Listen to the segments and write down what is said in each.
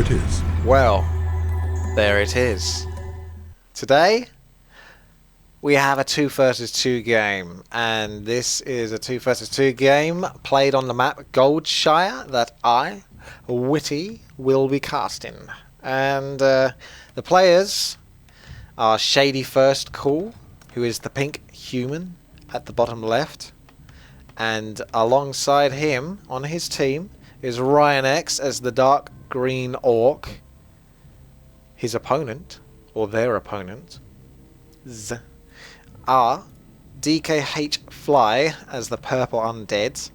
it is. Well, there it is. Today, we have a 2 versus 2 game, and this is a 2 versus 2 game played on the map Goldshire that I, WTii, will be casting. And the players are shady1stcool, who is the pink human at the bottom left, and alongside him on his team is RyanX as the dark green orc. His opponent, or their opponent, are DkH.Fly as the purple undead,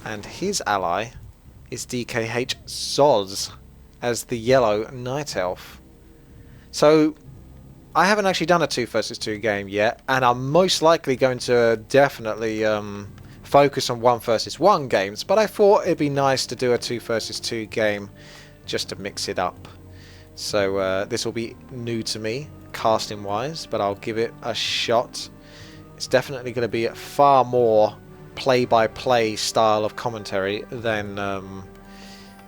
and his ally is DkH.ZoZ as the yellow night elf. So I haven't actually done a 2 versus 2 game yet, and I'm most likely going to definitely focus on 1 versus 1 games, but I thought it'd be nice to do a 2 versus 2 game just to mix it up. So this will be new to me, casting wise, but I'll give it a shot. It's definitely going to be far more play-by-play style of commentary than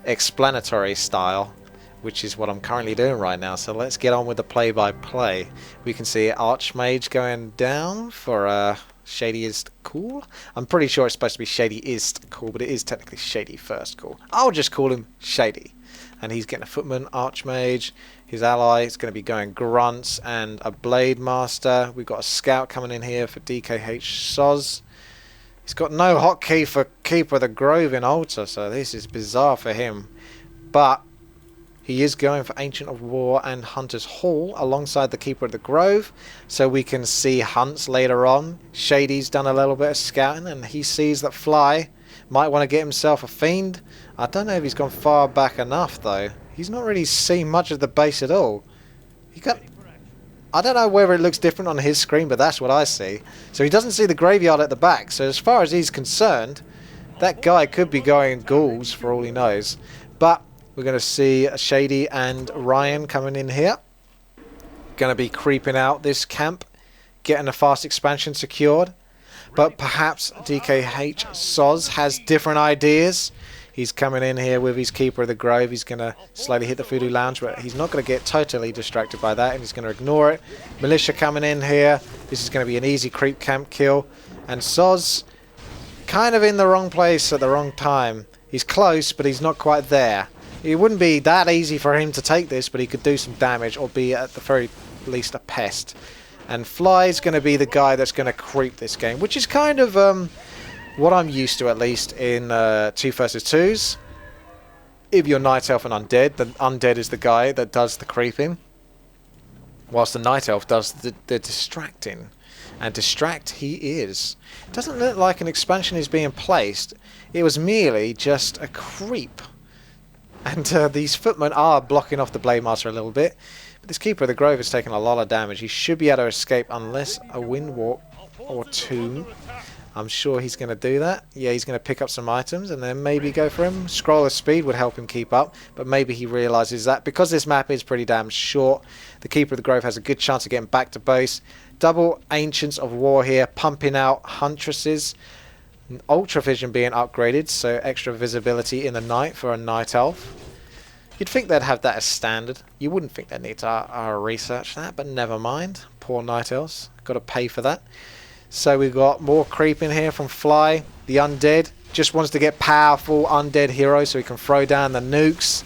explanatory style, which is what I'm currently doing right now. So let's get on with the play-by-play. We can see Archmage going down for shady1stcool. I'm pretty sure it's supposed to be shady1stcool, but it is technically shady1stcool. I'll just call him Shady. And he's getting a footman, Archmage. His ally is going to be going grunts and a blade master. We've got a scout coming in here for DkH.ZoZ. He's got no hotkey for Keeper of the Grove in altar, so this is bizarre for him. But he is going for Ancient of War and Hunter's Hall alongside the Keeper of the Grove, so we can see hunts later on. Shady's done a little bit of scouting, and he sees that Fly might want to get himself a fiend. I don't know if he's gone far back enough though. He's not really seen much of the base at all. I don't know whether it looks different on his screen, but that's what I see. So he doesn't see the graveyard at the back. So as far as he's concerned, that guy could be going ghouls for all he knows. But we're going to see Shady and Ryan coming in here. Going to be creeping out this camp, getting a fast expansion secured. But perhaps DkH.ZoZ has different ideas. He's coming in here with his Keeper of the Grove. He's going to slowly hit the Voodoo Lounge, but he's not going to get totally distracted by that, and he's going to ignore it. Militia coming in here. This is going to be an easy creep camp kill. And ZoZ kind of in the wrong place at the wrong time. He's close, but he's not quite there. It wouldn't be that easy for him to take this, but he could do some damage, or be at the very least a pest. And Fly's going to be the guy that's going to creep this game, which is kind of what I'm used to, at least in 2 versus 2s. If you're Night Elf and Undead, the Undead is the guy that does the creeping, whilst the Night Elf does the distracting. And distract he is. It doesn't look like an expansion is being placed. It was merely just a creep. And these footmen are blocking off the Blade Master a little bit. But this Keeper of the Grove is taking a lot of damage. He should be able to escape unless a wind walk or two. I'm sure he's going to do that. Yeah, he's going to pick up some items and then maybe go for him. Scroll of Speed would help him keep up. But maybe he realises that because this map is pretty damn short, the Keeper of the Grove has a good chance of getting back to base. Double Ancients of War here, pumping out Huntresses. Ultra Vision being upgraded, so extra visibility in the night for a Night Elf. You'd think they'd have that as standard. You wouldn't think they'd need to research that, but never mind. Poor Night Elves. Got to pay for that. So we've got more creep in here from Fly. The Undead just wants to get powerful Undead heroes so he can throw down the nukes.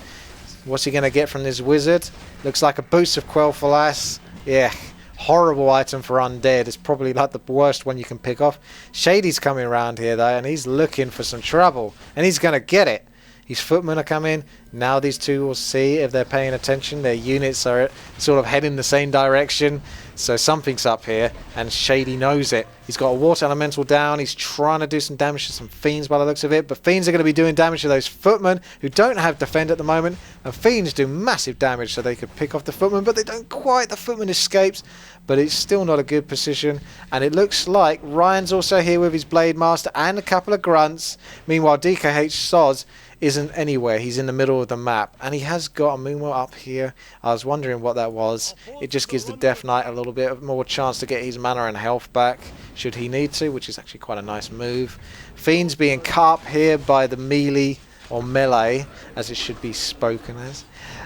What's he going to get from this wizard? Looks like a boost of Quel'Thalas. Yeah, horrible item for Undead. It's probably like the worst one you can pick off. Shady's coming around here though, and he's looking for some trouble. And he's going to get it. His footmen are coming. Now these two will see if they're paying attention. Their units are sort of heading the same direction. So something's up here, and Shady knows it. He's got a water elemental down. He's trying to do some damage to some fiends by the looks of it. But fiends are going to be doing damage to those footmen who don't have defend at the moment. And fiends do massive damage, so they could pick off the footmen, but they don't quite. The footman escapes, but it's still not a good position. And it looks like Ryan's also here with his Blade Master and a couple of grunts. Meanwhile, DkH.ZoZ isn't anywhere. He's in the middle of the map, and he has got a moonwell up here. I was wondering what that was. It just gives the Death Knight a little bit more chance to get his mana and health back should he need to, which is actually quite a nice move. Fiends being cut up here by the melee or melee, as it should be spoken as,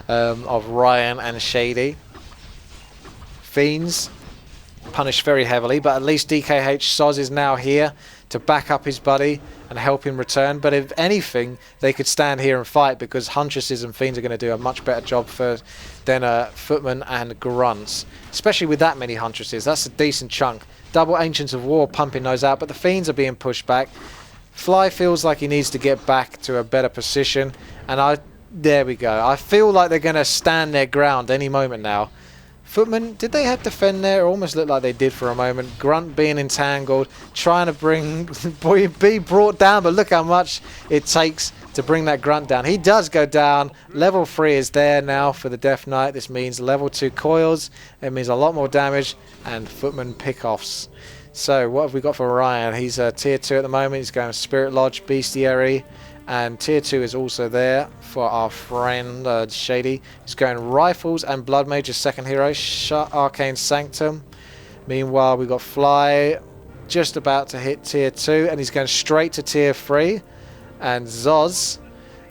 of Ryan and Shady. Fiends punished very heavily, but at least DkH.ZoZ is now here to back up his buddy and help him return. But if anything, they could stand here and fight, because Huntresses and Fiends are going to do a much better job than Footmen and Grunts, especially with that many Huntresses. That's a decent chunk. Double Ancients of War pumping those out, but the Fiends are being pushed back. Fly feels like he needs to get back to a better position, and there we go. I feel like they're going to stand their ground any moment now. Footmen, did they have defend there? It almost looked like they did for a moment. Grunt being entangled, trying to be brought down, but look how much it takes to bring that Grunt down. He does go down. Level 3 is there now for the Death Knight. This means level 2 coils. It means a lot more damage and Footman pickoffs. So what have we got for Ryan? He's tier 2 at the moment. He's going Spirit Lodge, Bestiary. And tier 2 is also there for our friend Shady. He's going Rifles and Blood Mage as second hero. Arcane Sanctum. Meanwhile, we've got Fly just about to hit tier 2. And he's going straight to tier 3. And ZoZ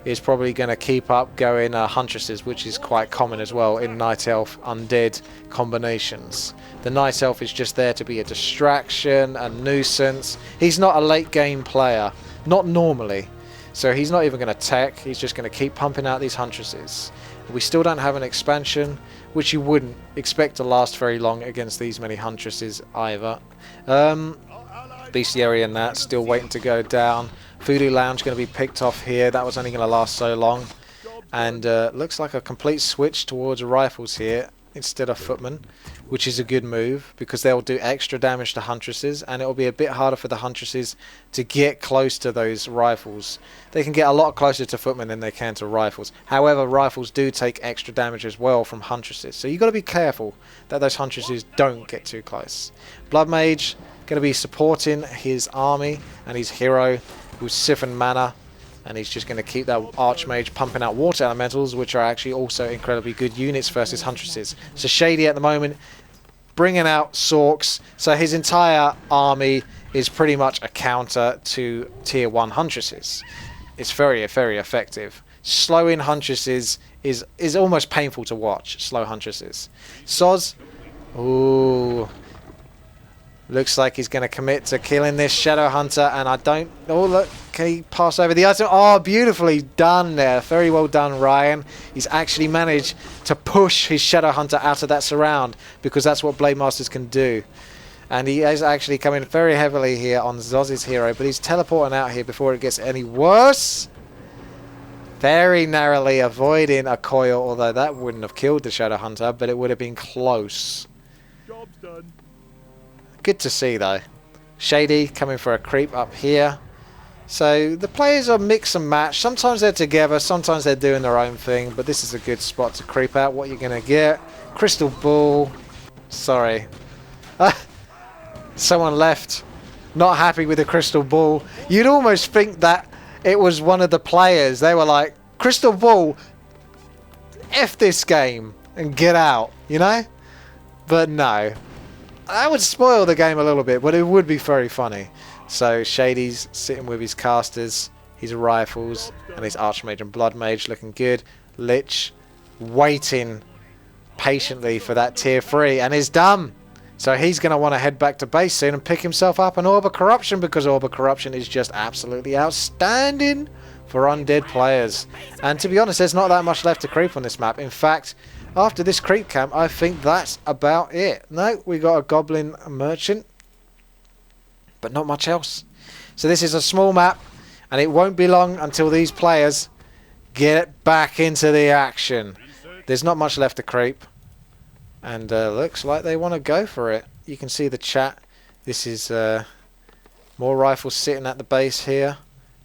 is probably going to keep up going Huntresses, which is quite common as well in Night Elf Undead combinations. The Night Elf is just there to be a distraction, a nuisance. He's not a late game player. Not normally. So he's not even going to tech, he's just going to keep pumping out these Huntresses. We still don't have an expansion, which you wouldn't expect to last very long against these many Huntresses either. Bestiary and that, still waiting to go down. Voodoo Lounge going to be picked off here, that was only going to last so long. And looks like a complete switch towards Rifles here instead of Footmen, which is a good move because they'll do extra damage to Huntresses, and it'll be a bit harder for the Huntresses to get close to those Rifles. They can get a lot closer to Footmen than they can to Rifles. However, Rifles do take extra damage as well from Huntresses, so you've got to be careful that those Huntresses don't get too close. Blood Mage going to be supporting his army and his hero with Siphon Mana, and he's just going to keep that Archmage pumping out water elementals, which are actually also incredibly good units versus Huntresses. So Shady at the moment bringing out Sorks, so his entire army is pretty much a counter to tier 1 Huntresses. It's very, very effective. Slowing Huntresses is almost painful to watch, slow Huntresses. ZoZ, ooh, looks like he's going to commit to killing this Shadow Hunter, and I don't... Oh, look, can he pass over the item? Oh, beautifully done there. Very well done, Ryan. He's actually managed to push his Shadow Hunter out of that surround, because that's what Blade Masters can do. And he is actually coming very heavily here on ZoZ's hero, but he's teleporting out here before it gets any worse. Very narrowly avoiding a coil, although that wouldn't have killed the Shadow Hunter, but it would have been close. Job's done. Good to see though. Shady coming for a creep up here. So the players are mix and match. Sometimes they're together, sometimes they're doing their own thing, but this is a good spot to creep out. What you're going to get. Crystal Ball. Sorry. Someone left. Not happy with the Crystal Ball. You'd almost think that it was one of the players. They were like, Crystal Ball, F this game and get out, you know? But no. That would spoil the game a little bit, but it would be very funny. So Shady's sitting with his casters, his rifles, and his Archmage and Blood Mage looking good. Lich waiting patiently for that tier 3 and is done. So he's going to want to head back to base soon and pick himself up an Orb of Corruption, because Orb of Corruption is just absolutely outstanding for undead players. And to be honest, there's not that much left to creep on this map. In fact, after this creep camp, I think that's about it. No, we got a Goblin Merchant, but not much else. So this is a small map, and it won't be long until these players get back into the action. There's not much left to creep, and looks like they want to go for it. You can see the chat. This is more rifles sitting at the base here.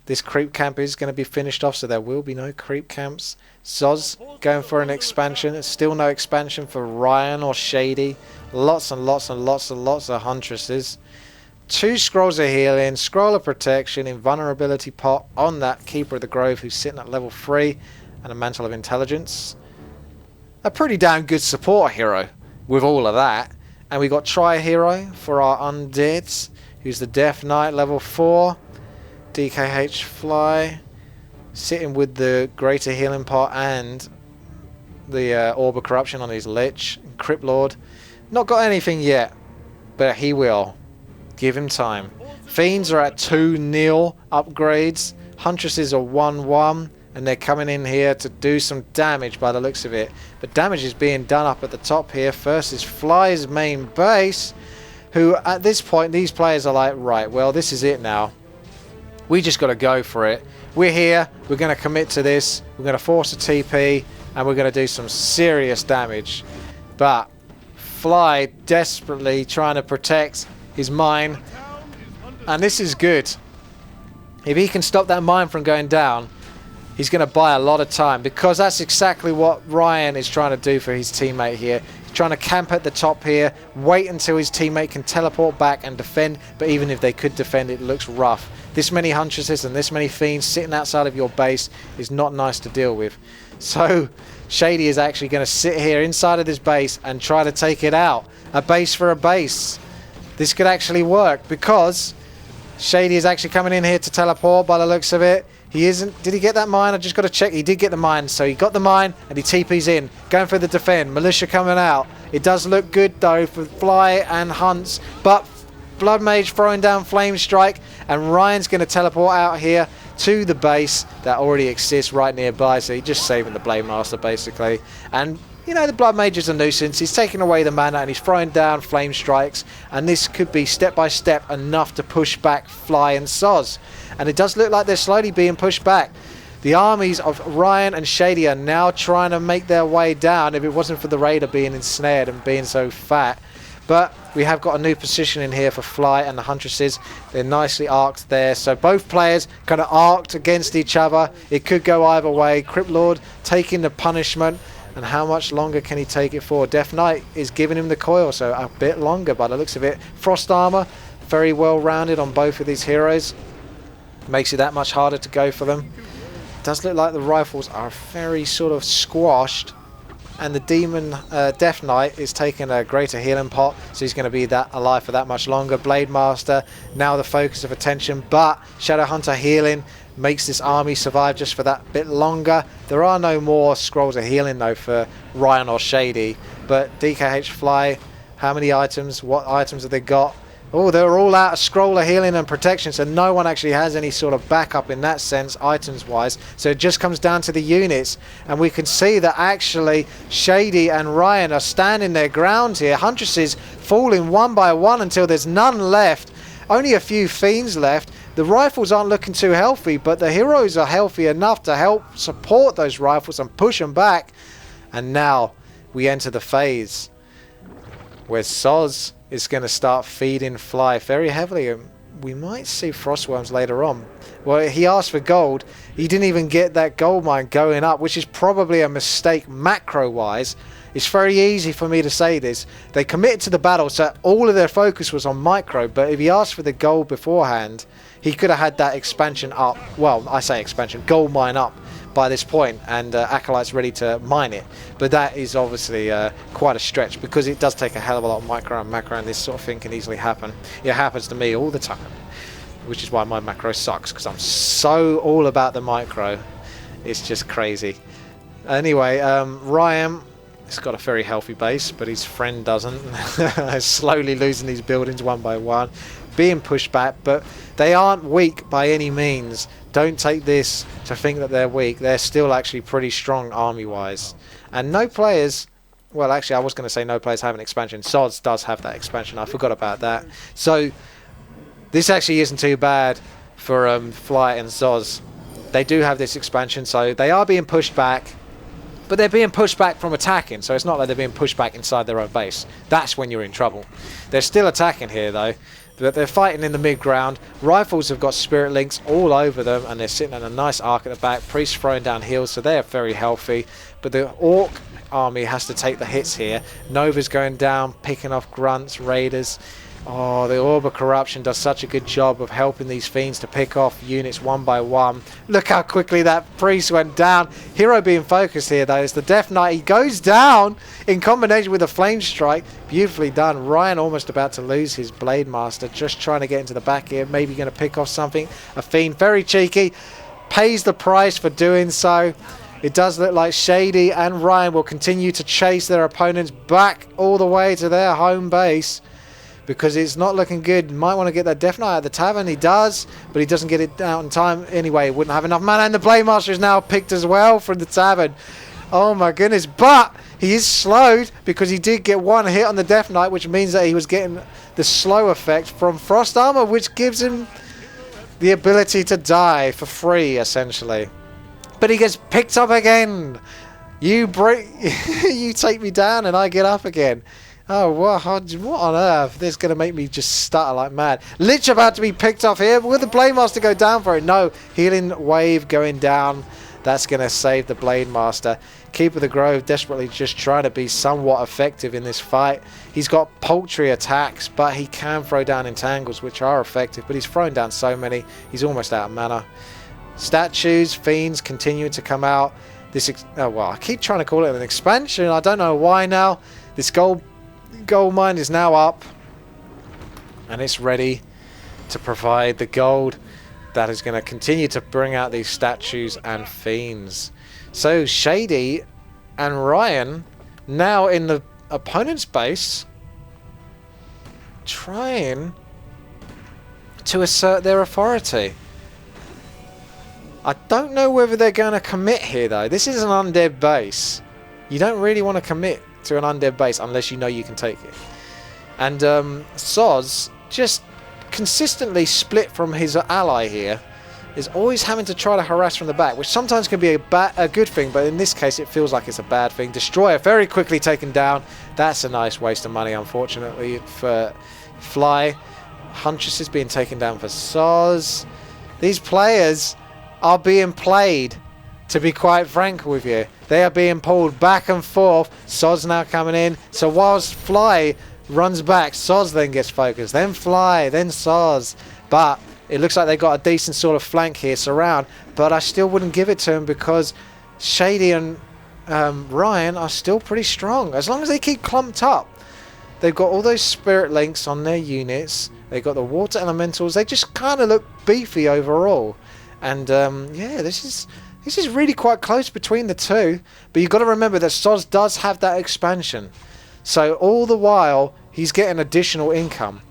This creep camp is going to be finished off, so there will be no creep camps. ZoZ going for an expansion. There's still no expansion for Ryan or Shady. Lots and lots and lots and lots of Huntresses. 2 Scrolls of Healing, Scroll of Protection, Invulnerability Pot on that Keeper of the Grove who's sitting at level 3, and a Mantle of Intelligence. A pretty damn good support hero with all of that. And we got Tri-Hero for our Undeads, who's the Death Knight level 4. DkH.Fly. sitting with the greater healing pot and the Orb of Corruption on his Lich. Crypt Lord, not got anything yet, but he will. Give him time. Fiends are at 2-0 upgrades. Huntresses are 1-1, and they're coming in here to do some damage by the looks of it. But damage is being done up at the top here. First is Fly's main base, who at this point, these players are like, right, well, this is it now. We just got to go for it. We're here. We're going to commit to this. We're going to force a TP, and we're going to do some serious damage. But Fly desperately trying to protect his mine, and this is good. If he can stop that mine from going down, he's going to buy a lot of time, because that's exactly what Ryan is trying to do for his teammate here. He's trying to camp at the top here, wait until his teammate can teleport back and defend, but even if they could defend, it looks rough. This many Huntresses and this many Fiends sitting outside of your base is not nice to deal with. So Shady is actually going to sit here inside of this base and try to take it out. A base for a base. This could actually work, because Shady is actually coming in here to teleport by the looks of it. He isn't. Did he get that mine? I just got to check. He did get the mine. So he got the mine and he TP's in. Going for the defend. Militia coming out. It does look good though for Fly and Hunts. But Blood Mage throwing down Flame Strike. And Ryan's going to teleport out here to the base that already exists right nearby. So he's just saving the Blade Master basically. And you know, the Blood Mage is a nuisance. He's taking away the mana and he's throwing down Flame Strikes. And this could be step by step enough to push back Fly and DkH.ZoZ. And it does look like they're slowly being pushed back. The armies of Ryan and Shady are now trying to make their way down, if it wasn't for the Raider being ensnared and being so fat. But we have got a new position in here for Fly and the Huntresses. They're nicely arced there. So both players kind of arced against each other. It could go either way. Crypt Lord taking the punishment. And how much longer can he take it for? Death Knight is giving him the coil, so a bit longer by the looks of it. Frost Armor, very well rounded on both of these heroes. Makes it that much harder to go for them. Does look like the rifles are very sort of squashed. And the Demon Death Knight is taking a greater healing pot, so he's going to be that alive for that much longer. Blade Master, now the focus of attention, but Shadow Hunter healing makes this army survive just for that bit longer. There are no more scrolls of healing though for Ryan or Shady, but DkH.Fly, how many items? What items have they got? Oh, they're all out of scroll of healing and protection, so no one actually has any sort of backup in that sense, items wise. So it just comes down to the units, and we can see that actually Shady and Ryan are standing their ground here. Huntresses falling one by one until there's none left. Only a few Fiends left. The rifles aren't looking too healthy, but the heroes are healthy enough to help support those rifles and push them back. And now we enter the phase where DkH.ZoZ is going to start feeding Fly very heavily. We might see Frostworms later on. Well, he asked for gold. He didn't even get that gold mine going up, which is probably a mistake macro-wise. It's very easy for me to say this. They committed to the battle, so all of their focus was on micro, but if he asked for the gold beforehand, he could have had that expansion up. Well, I say expansion, gold mine up by this point, and Acolyte's ready to mine it. But that is obviously quite a stretch, because it does take a hell of a lot of micro and macro, and this sort of thing can easily happen. It happens to me all the time, which is why my macro sucks, because I'm so all about the micro. It's just crazy. Anyway, Ryan has got a very healthy base, but his friend doesn't. Slowly losing these buildings one by one, being pushed back, but they aren't weak by any means. Don't take this to think that they're weak. They're still actually pretty strong army-wise. And no players... Well, actually, I was going to say no players have an expansion. DkH.ZoZ does have that expansion. I forgot about that. So, this actually isn't too bad for Fly and DkH.ZoZ. They do have this expansion, so they are being pushed back. But they're being pushed back from attacking, so it's not like they're being pushed back inside their own base. That's when you're in trouble. They're still attacking here, though. But they're fighting in the mid-ground. Rifles have got spirit links all over them, and they're sitting in a nice arc at the back. Priests throwing down heals, so they're very healthy. But the Orc army has to take the hits here. Nova's going down, picking off grunts, raiders. Oh, the Orb of Corruption does such a good job of helping these Fiends to pick off units one by one. Look how quickly that priest went down. Hero being focused here, though, is the Death Knight. He goes down in combination with a Flame Strike. Beautifully done. Ryan almost about to lose his Blade Master. Just trying to get into the back here. Maybe going to pick off something. A Fiend, very cheeky. pays the price for doing so. It does look like Shady and Ryan will continue to chase their opponents back all the way to their home base, because it's not looking good. Might want to get that Death Knight out of the tavern. He does, but he doesn't get it out in time anyway. He wouldn't have enough mana, and the Blademaster is now picked as well from the tavern. Oh my goodness, but he is slowed because he did get one hit on the Death Knight, which means that he was getting the slow effect from Frost Armor, which gives him the ability to die for free, essentially. But he gets picked up again. You take me down and I get up again. Oh, what on earth? This is going to make me just stutter like mad. Lich about to be picked off here. Will the Blademaster go down for it? No. Healing wave going down. That's going to save the Blademaster. Keeper of the Grove desperately just trying to be somewhat effective in this fight. He's got paltry attacks, but he can throw down entangles, which are effective. But he's thrown down so many, he's almost out of mana. Statues, fiends continuing to come out. Well, I keep trying to call it an expansion. I don't know why now. This gold mine is now up, and it's ready to provide the gold that is going to continue to bring out these statues and fiends. So Shady and Ryan now in the opponent's base, trying to assert their authority. I don't know whether they're going to commit here though. This is an undead base. You don't really want to commit to an undead base unless you know you can take it. And ZoZ just consistently split from his ally here, is always having to try to harass from the back, which sometimes can be a good thing, but in this case it feels like it's a bad thing. Destroyer very quickly taken down. That's a nice waste of money, unfortunately, for Fly. Huntress is being taken down for ZoZ. These players are being played, to be quite frank with you. They are being pulled back and forth. ZoZ now coming in. So whilst Fly runs back, ZoZ then gets focused. Then Fly, then ZoZ. But it looks like they got a decent sort of flank here, surround. But I still wouldn't give it to him because Shady and Ryan are still pretty strong. As long as they keep clumped up. They've got all those spirit links on their units. They've got the water elementals. They just kind of look beefy overall. And yeah, this is really quite close between the two. But you've got to remember that ZoZ does have that expansion. So all the while, he's getting additional income.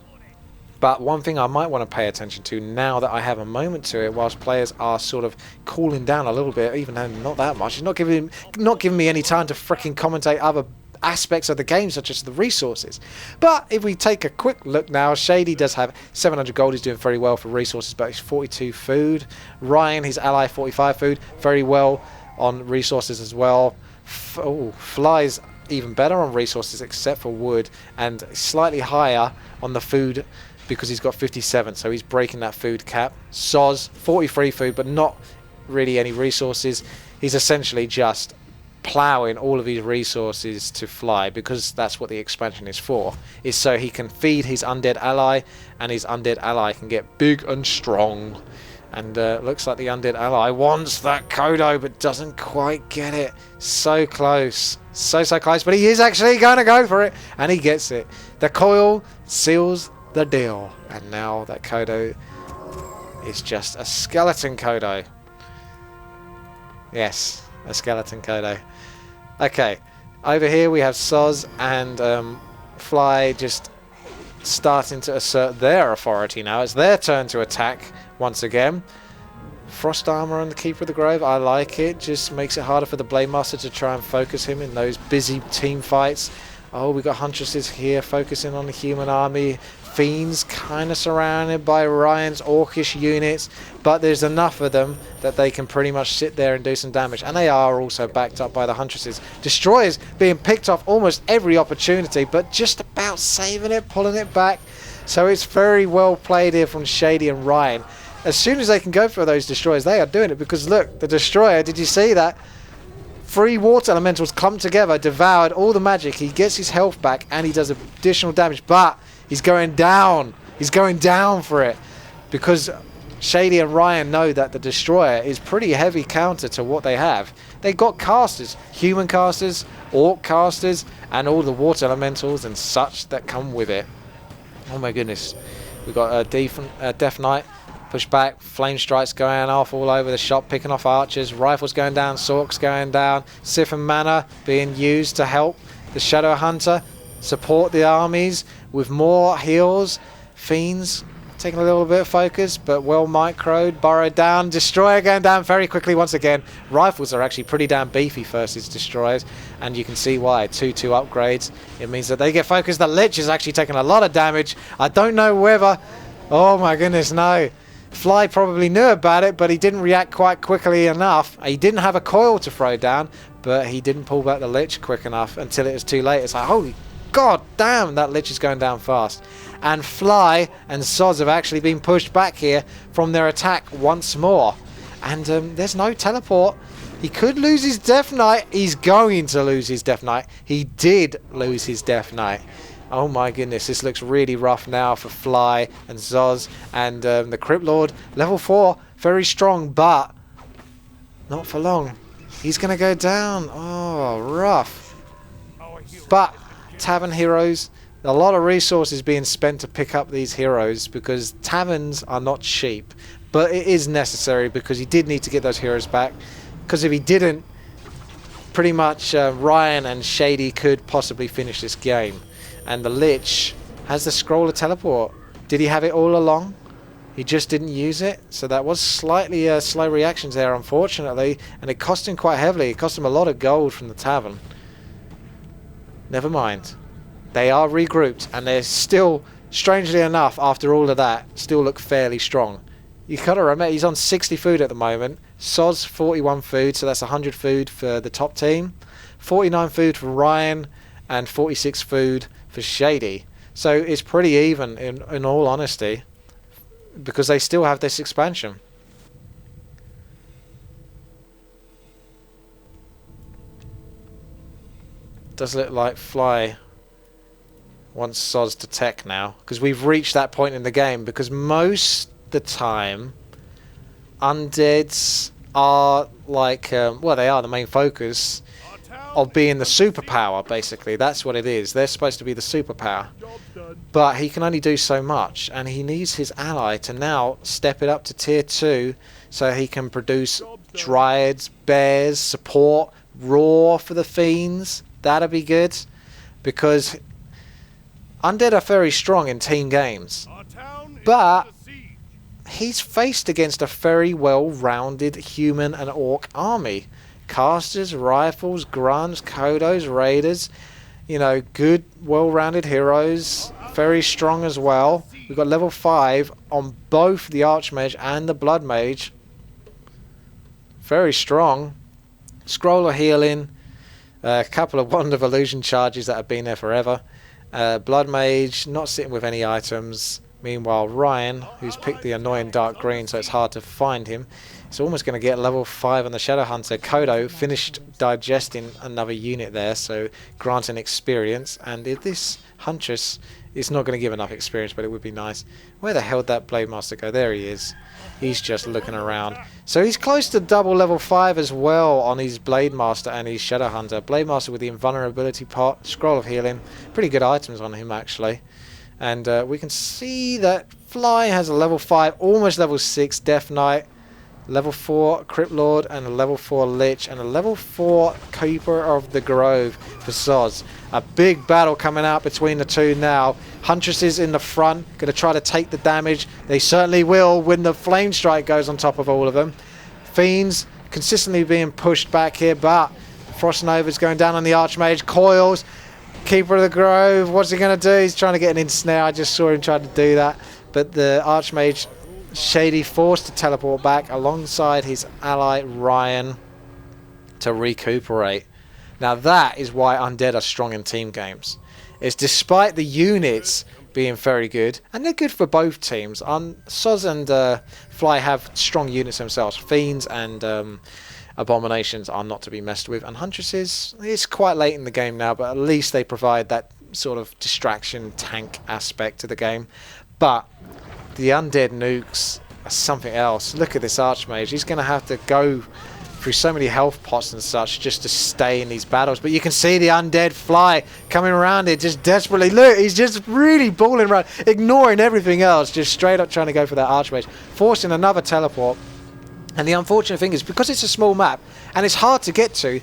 But one thing I might want to pay attention to now that I have a moment to it, whilst players are sort of cooling down a little bit, even though not that much, it's not giving me any time to freaking commentate other aspects of the game, such as the resources. But if we take a quick look now, Shady does have 700 gold. He's doing very well for resources, but he's 42 food. Ryan, his ally, 45 food. Very well on resources as well. Fly's even better on resources except for wood, and slightly higher on the food because he's got 57, so he's breaking that food cap. ZoZ, 43 food, but not really any resources. He's essentially just ploughing all of his resources to Fly, because that's what the expansion is for, is so he can feed his undead ally, and his undead ally can get big and strong. And looks like the undead ally wants that Kodo, but doesn't quite get it. So close. So close, but he is actually going to go for it, and he gets it. The coil seals the deal, and now that Kodo is just a skeleton Kodo. Yes, a skeleton Kodo. Okay, over here we have ZoZ and Fly just starting to assert their authority now. It's their turn to attack once again. Frost Armor on the Keeper of the Grove, I like it. Just makes it harder for the Blademaster to try and focus him in those busy team fights. Oh, we got Huntresses here focusing on the human army. Fiends kind of surrounded by Ryan's orcish units, but there's enough of them that they can pretty much sit there and do some damage, and they are also backed up by the Huntresses. Destroyers being picked off almost every opportunity, but just about saving it, pulling it back. So it's very well played here from Shady and Ryan. As soon as they can go for those Destroyers, they are doing it, because look, the Destroyer, did you see that? 3 water elementals clumped together, devoured all the magic. He gets his health back and he does additional damage, but he's going down. He's going down for it, because Shady and Ryan know that the Destroyer is pretty heavy counter to what they have. They got casters, human casters, orc casters, and all the water elementals and such that come with it. Oh my goodness. We've got a Death Knight Push back, flame strikes going off all over the shop, picking off archers, rifles going down, sorks going down, Siphon Mana being used to help the Shadow Hunter support the armies with more heals. Fiends taking a little bit of focus, but well microed, burrowed down, Destroyer going down very quickly once again. Rifles are actually pretty damn beefy versus Destroyers, and you can see why. 2-2 upgrades, it means that they get focused. The Lich is actually taking a lot of damage. I don't know whether, oh my goodness, no. Fly probably knew about it, but he didn't react quite quickly enough. He didn't have a coil to throw down, but he didn't pull back the Lich quick enough until it was too late. It's like, holy god damn, that Lich is going down fast. And Fly and DkH.ZoZ have actually been pushed back here from their attack once more. And there's no teleport. He could lose his Death Knight. He's going to lose his Death Knight. He did lose his Death Knight. Oh my goodness, this looks really rough now for Fly and DkH.ZoZ. And the Crypt Lord, level 4, very strong, but not for long. He's going to go down. Oh, rough. But Tavern heroes, a lot of resources being spent to pick up these heroes because taverns are not cheap. But it is necessary because he did need to get those heroes back. Because if he didn't, pretty much Ryan and Shady could possibly finish this game. And the Lich has the scroll of teleport. Did he have it all along? He just didn't use it. So that was slightly slow reactions there, unfortunately. And it cost him quite heavily. It cost him a lot of gold from the tavern. Never mind. They are regrouped. And they're still, strangely enough, after all of that, still look fairly strong. You gotta remember, he's on 60 food at the moment. DkH.ZoZ 41 food, so that's 100 food for the top team. 49 food for Ryan. And 46 food for Shady. So it's pretty even in all honesty, because they still have this expansion. Does look like Fly wants DkH.ZoZ to tech now, because we've reached that point in the game, because most of the time undeads are like, well, they are the main focus of being the superpower, basically. That's what it is. They're supposed to be the superpower. But he can only do so much, and he needs his ally to now step it up to tier 2 so he can produce dryads, bears, support, raw for the fiends. That'd be good, because undead are very strong in team games. But he's faced against a very well-rounded human and orc army. Casters, rifles, grunts, kodos, raiders, you know, good, well-rounded heroes, very strong as well. We've got level 5 on both the Archmage and the Blood Mage. Very strong. Scroll of Healing, a couple of Wand of Illusion charges that have been there forever. Blood Mage, not sitting with any items. Meanwhile, Ryan, who's picked the annoying dark green, so it's hard to find him, is almost going to get level 5 on the Shadow Hunter. Kodo finished digesting another unit there, so granting experience. And if this Huntress is not going to give enough experience, but it would be nice. Where the hell did that Blade Master go? There he is. He's just looking around. So he's close to double level 5 as well on his Blade Master and his Shadow Hunter. Blade Master with the Invulnerability Pot, Scroll of Healing. Pretty good items on him, actually. And we can see that Fly has a level 5, almost level 6 Death Knight, level 4 Crypt Lord, and a level 4 Lich, and a level 4 Keeper of the Grove for DkH.ZoZ. A big battle coming out between the two now. Huntress is in the front, going to try to take the damage. They certainly will when the Flame Strike goes on top of all of them. Fiends consistently being pushed back here, but Frost Nova's going down on the Archmage. Coils. Keeper of the Grove, what's he going to do? He's trying to get an in-snare. I just saw him try to do that. But the Archmage, Shady, forced to teleport back alongside his ally Ryan to recuperate. Now that is why undead are strong in team games. It's despite the units being very good, and they're good for both teams. DkH.ZoZ and Fly have strong units themselves. Fiends and Abominations are not to be messed with, and Huntresses, it's quite late in the game now, but at least they provide that sort of distraction tank aspect to the game. But the undead nukes are something else. Look at this Archmage. He's going to have to go through so many health pots and such just to stay in these battles. But you can see the undead Fly coming around it just desperately. Look, he's just really balling around, ignoring everything else, just straight up trying to go for that Archmage, forcing another teleport. And the unfortunate thing is, because it's a small map and it's hard to get to,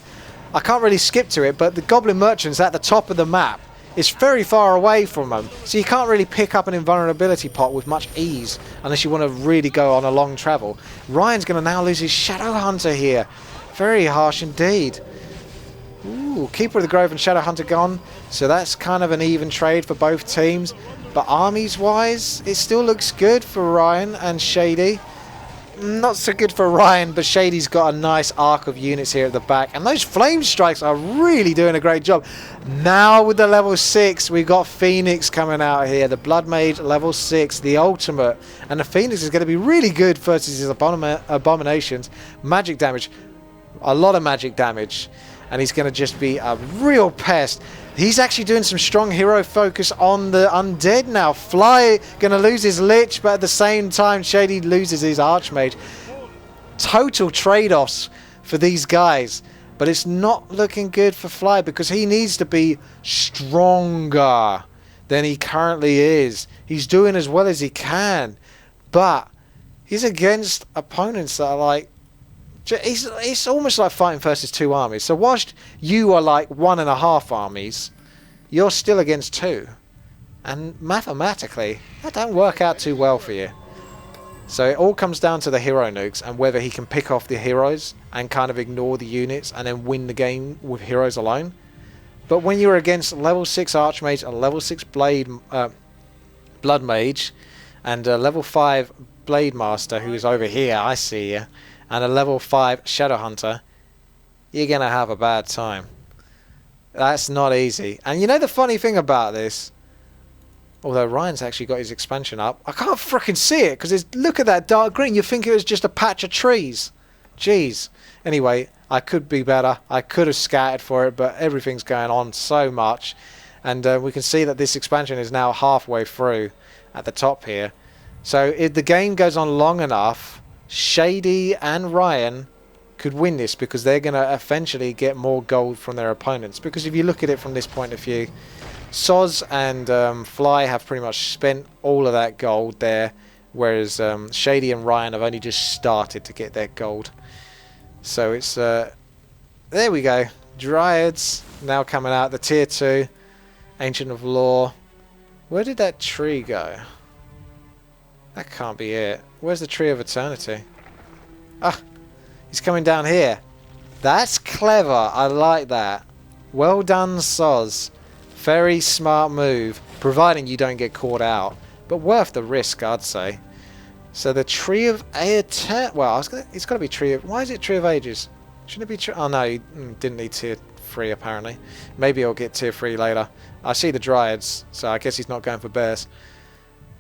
I can't really skip to it, but the Goblin Merchant's at the top of the map. It's very far away from them, so you can't really pick up an invulnerability pot with much ease unless you want to really go on a long travel. Ryan's going to now lose his Shadow Hunter here. Very harsh indeed. Ooh, Keeper of the Grove and Shadow Hunter gone, so that's kind of an even trade for both teams. But armies-wise, it still looks good for Ryan and Shady. Not so good for Ryan, but Shady's got a nice arc of units here at the back. And those flame strikes are really doing a great job. Now with the level 6, we've got Phoenix coming out here. The Blood Mage level 6, the ultimate. And the Phoenix is going to be really good versus his abominations. Magic damage. A lot of magic damage. And he's going to just be a real pest. He's actually doing some strong hero focus on the undead now. Fly going to lose his Lich, but at the same time, Shady loses his Archmage. Total trade-offs for these guys. But it's not looking good for Fly because he needs to be stronger than he currently is. He's doing as well as he can. But he's against opponents that are like... It's almost like fighting versus two armies. So whilst you are like 1.5 armies, you're still against 2. And mathematically, that don't work out too well for you. So it all comes down to the hero nukes and whether he can pick off the heroes and kind of ignore the units and then win the game with heroes alone. But when you're against level 6 Archmage, a level 6 Blood Mage, and a level 5 Blade Master who is over here, I see you, and a level 5 Shadow Hunter, you're going to have a bad time. That's not easy. And you know the funny thing about this? Although Ryan's actually got his expansion up, I can't frickin' see it because look at that dark green. You think it was just a patch of trees. Jeez. Anyway, I could be better. I could have scattered for it, but everything's going on so much. And we can see that this expansion is now halfway through at the top here. So if the game goes on long enough, Shady and Ryan could win this because they're going to eventually get more gold from their opponents. Because if you look at it from this point of view, ZoZ and Fly have pretty much spent all of that gold there, whereas Shady and Ryan have only just started to get their gold. So it's there we go. Dryads now coming out, the tier 2, Ancient of Lore. Where did that tree go? That can't be it. Where's the Tree of Eternity? Ah, he's coming down here. That's clever. I like that. Well done, ZoZ. Very smart move, providing you don't get caught out. But worth the risk, I'd say. So the Tree of Eternity... Well, it's got to be Tree of... Why is it Tree of Ages? Shouldn't it be... Oh, no, he didn't need tier 3, apparently. Maybe I'll get tier 3 later. I see the Dryads, so I guess he's not going for bears.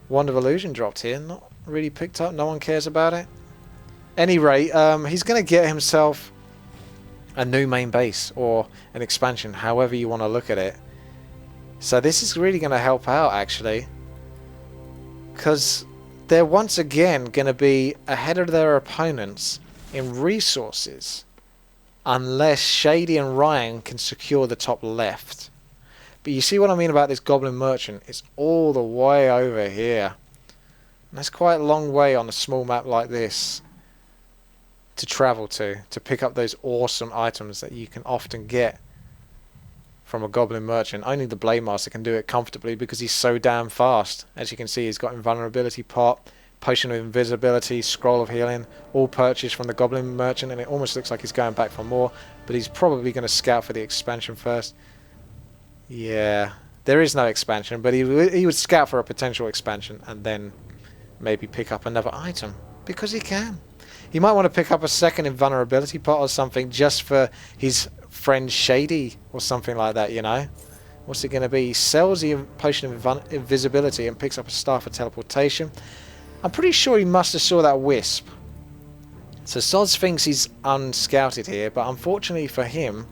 Wand of Illusion dropped here. Not really picked up. No one cares about it. Any rate, he's going to get himself a new main base or an expansion, however you want to look at it. So this is really going to help out, actually. Because they're once again going to be ahead of their opponents in resources. Unless Shady and Ryan can secure the top left. But you see what I mean about this Goblin Merchant? It's all the way over here. And that's quite a long way on a small map like this to travel to pick up those awesome items that you can often get from a Goblin Merchant. Only the Blade Master can do it comfortably because he's so damn fast. As you can see, he's got Invulnerability Pot, Potion of Invisibility, Scroll of Healing, all purchased from the Goblin Merchant, and it almost looks like he's going back for more, but he's probably going to scout for the expansion first. Yeah, there is no expansion, but he would scout for a potential expansion and then maybe pick up another item because he can. He might want to pick up a second Invulnerability Pot or something just for his friend Shady or something like that, you know. What's it going to be? He sells the Potion of Invisibility and picks up a Staff of Teleportation. I'm pretty sure he must have saw that Wisp. So ZoZ thinks he's unscouted here, but unfortunately for him,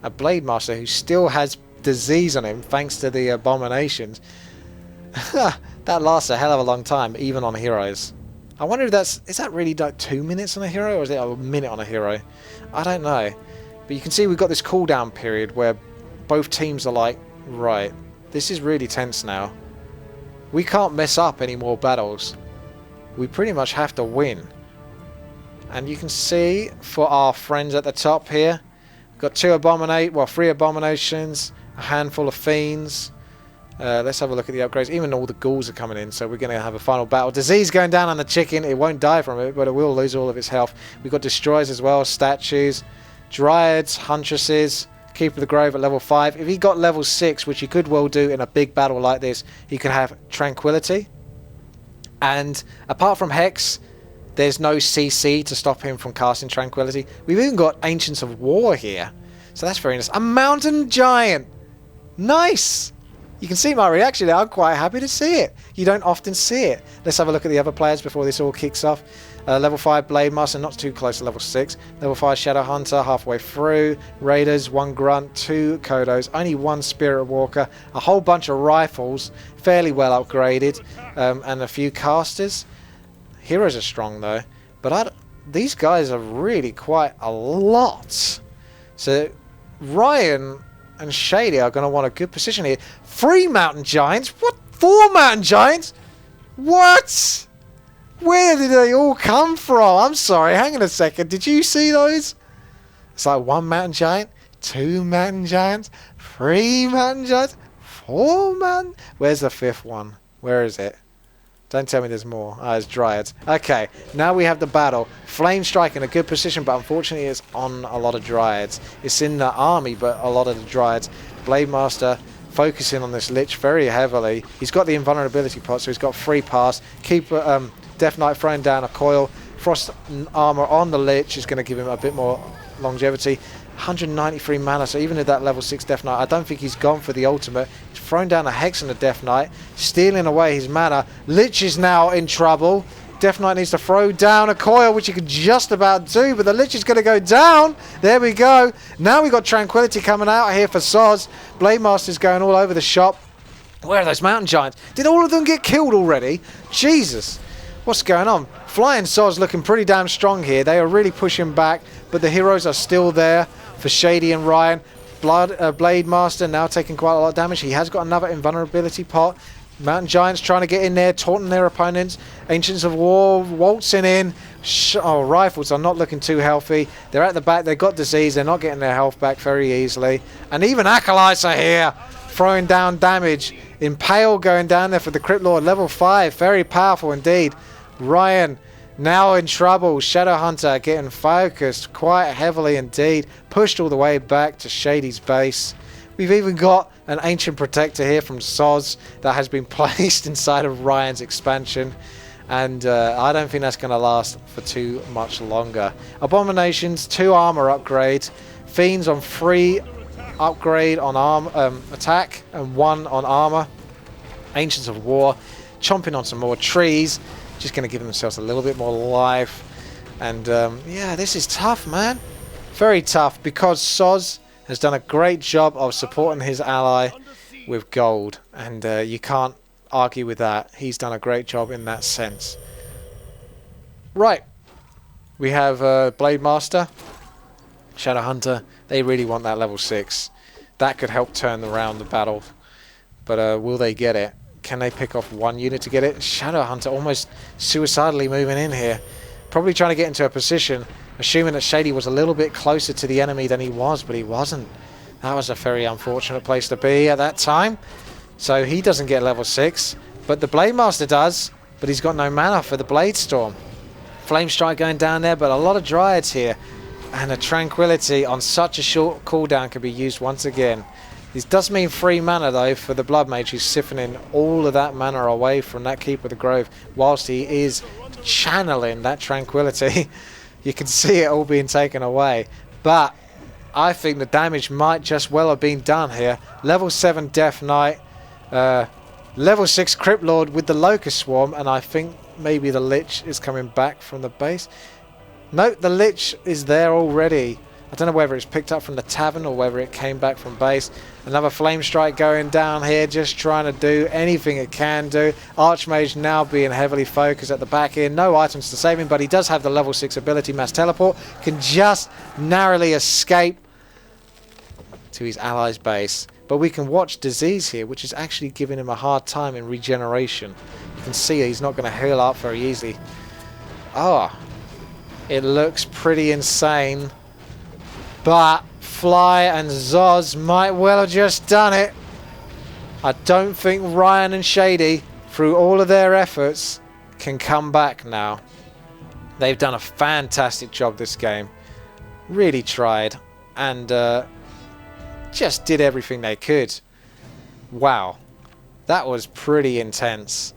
a Blade Master who still has disease on him thanks to the abominations, that lasts a hell of a long time, even on heroes. I wonder if is that really like 2 minutes on a hero, or is it a minute on a hero? I don't know. But you can see we've got this cooldown period where both teams are like, right, this is really tense now. We can't mess up any more battles. We pretty much have to win. And you can see for our friends at the top here, we've got 3 abominations, a handful of fiends. Let's have a look at the upgrades. Even all the ghouls are coming in, so we're going to have a final battle. Disease going down on the chicken. It won't die from it, but it will lose all of its health. We've got destroyers as well, statues, dryads, huntresses, keeper of the grove at level 5. If he got level 6, which he could well do in a big battle like this, he could have tranquility. And apart from Hex, there's no CC to stop him from casting tranquility. We've even got Ancients of War here, so that's very nice. A mountain giant! Nice! You can see my reaction there. I'm quite happy to see it. You don't often see it. Let's have a look at the other players before this all kicks off. Level 5 Blade Master, not too close to level 6. Level 5 Shadow Hunter, halfway through. Raiders, 1 Grunt, 2 Kodos, only 1 Spirit Walker, a whole bunch of rifles, fairly well upgraded, and a few casters. Heroes are strong though, but these guys are really quite a lot. So Ryan and Shady are going to want a good position here. 3 mountain giants? What? 4 mountain giants? What? Where did they all come from? I'm sorry, hang on a second. Did you see those? It's like 1 mountain giant, 2 mountain giants, 3 mountain giants, 4 mountain... Where's the 5th one? Where is it? Don't tell me there's more. Ah, it's dryads. Okay, now we have the battle. Flame Strike in a good position, but unfortunately it's on a lot of dryads. It's in the army, but a lot of the dryads. Blade Master focusing on this Lich very heavily. He's got the invulnerability pot, so he's got free pass. Death Knight throwing down a coil. Frost armor on the Lich is going to give him a bit more longevity. 193 mana, so even at that level 6 Death Knight, I don't think he's gone for the ultimate. He's thrown down a Hex on the Death Knight, stealing away his mana. Lich is now in trouble. Death Knight needs to throw down a coil, which he could just about do, but the Lich is going to go down. There we go. Now we've got Tranquility coming out here for ZoZ. Blade Master's going all over the shop. Where are those mountain giants? Did all of them get killed already? Jesus. What's going on? Flying ZoZ looking pretty damn strong here. They are really pushing back, but the heroes are still there for Shady and Ryan. Blade Master now taking quite a lot of damage. He has got another invulnerability pot. Mountain Giants trying to get in there, taunting their opponents. Ancients of War waltzing in. Rifles are not looking too healthy. They're at the back. They've got disease. They're not getting their health back very easily. And even Acolytes are here, throwing down damage. Impale going down there for the Crypt Lord, level 5. Very powerful indeed. Ryan now in trouble. Shadow Hunter getting focused quite heavily indeed. Pushed all the way back to Shady's base. We've even got an Ancient Protector here from ZoZ that has been placed inside of Ryan's expansion. And I don't think that's going to last for too much longer. Abominations, 2 armor upgrades. Fiends on 3 upgrade on attack and 1 on armor. Ancients of War chomping on some more trees. Just going to give themselves a little bit more life. And yeah, this is tough, man. Very tough, because ZoZ has done a great job of supporting his ally with gold. And you can't argue with that. He's done a great job in that sense. Right. We have Blade Master, Shadow Hunter. They really want that level 6. That could help turn around the battle. But will they get it? Can they pick off 1 unit to get it? Shadow Hunter almost suicidally moving in here. Probably trying to get into a position, assuming that Shady was a little bit closer to the enemy than he was, but he wasn't. That was a very unfortunate place to be at that time. So he doesn't get level 6, but the Blade Master does, but he's got no mana for the Blade Storm. Flame Strike going down there, but a lot of Dryads here. And a Tranquility on such a short cooldown can be used once again. This does mean 3 mana though for the Blood Mage, who's siphoning all of that mana away from that Keeper of the Grove whilst he is channeling that Tranquility. You can see it all being taken away. But I think the damage might just well have been done here. Level 7 Death Knight, level 6 Crypt Lord with the Locust Swarm, and I think maybe the Lich is coming back from the base. Nope, the Lich is there already. I don't know whether it's picked up from the tavern or whether it came back from base. Another flame strike going down here, just trying to do anything it can do. Archmage now being heavily focused at the back here. No items to save him, but he does have the level 6 ability, mass teleport. Can just narrowly escape to his ally's base. But we can watch Disease here, which is actually giving him a hard time in regeneration. You can see he's not going to heal up very easily. Oh, it looks pretty insane. But Fly and ZoZ might well have just done it. I don't think Ryan and Shady, through all of their efforts, can come back now. They've done a fantastic job this game. Really tried. And just did everything they could. Wow. That was pretty intense.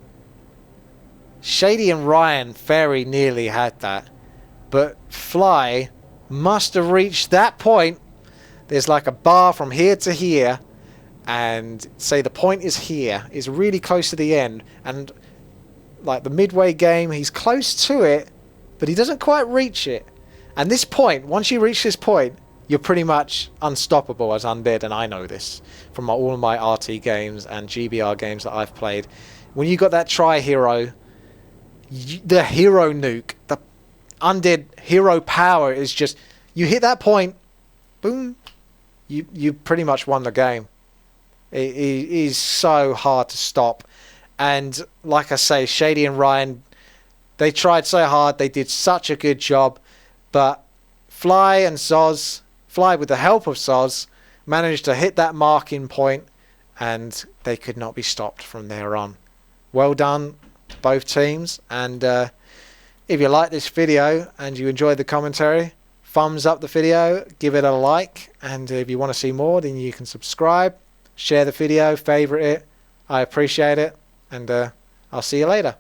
Shady and Ryan very nearly had that. But Fly must have reached that point. There's like a bar from here to here, and say the point is here, is really close to the end, and like the midway game he's close to it, but he doesn't quite reach it. And this point, once you reach this point, you're pretty much unstoppable as undead, and I know this from all of my RT games and GBR games that I've played. When you got that tri-hero, the hero nuke, the undead hero power is just, you hit that point, boom, you pretty much won the game. It is so hard to stop. And like I say, Shady and Ryan, they tried so hard, they did such a good job, but Fly and ZoZ, Fly with the help of ZoZ, managed to hit that marking point, and they could not be stopped from there on. Well done to both teams, and if you like this video and you enjoyed the commentary, thumbs up the video, give it a like, and if you want to see more, then you can subscribe, share the video, favorite it. I appreciate it, and I'll see you later.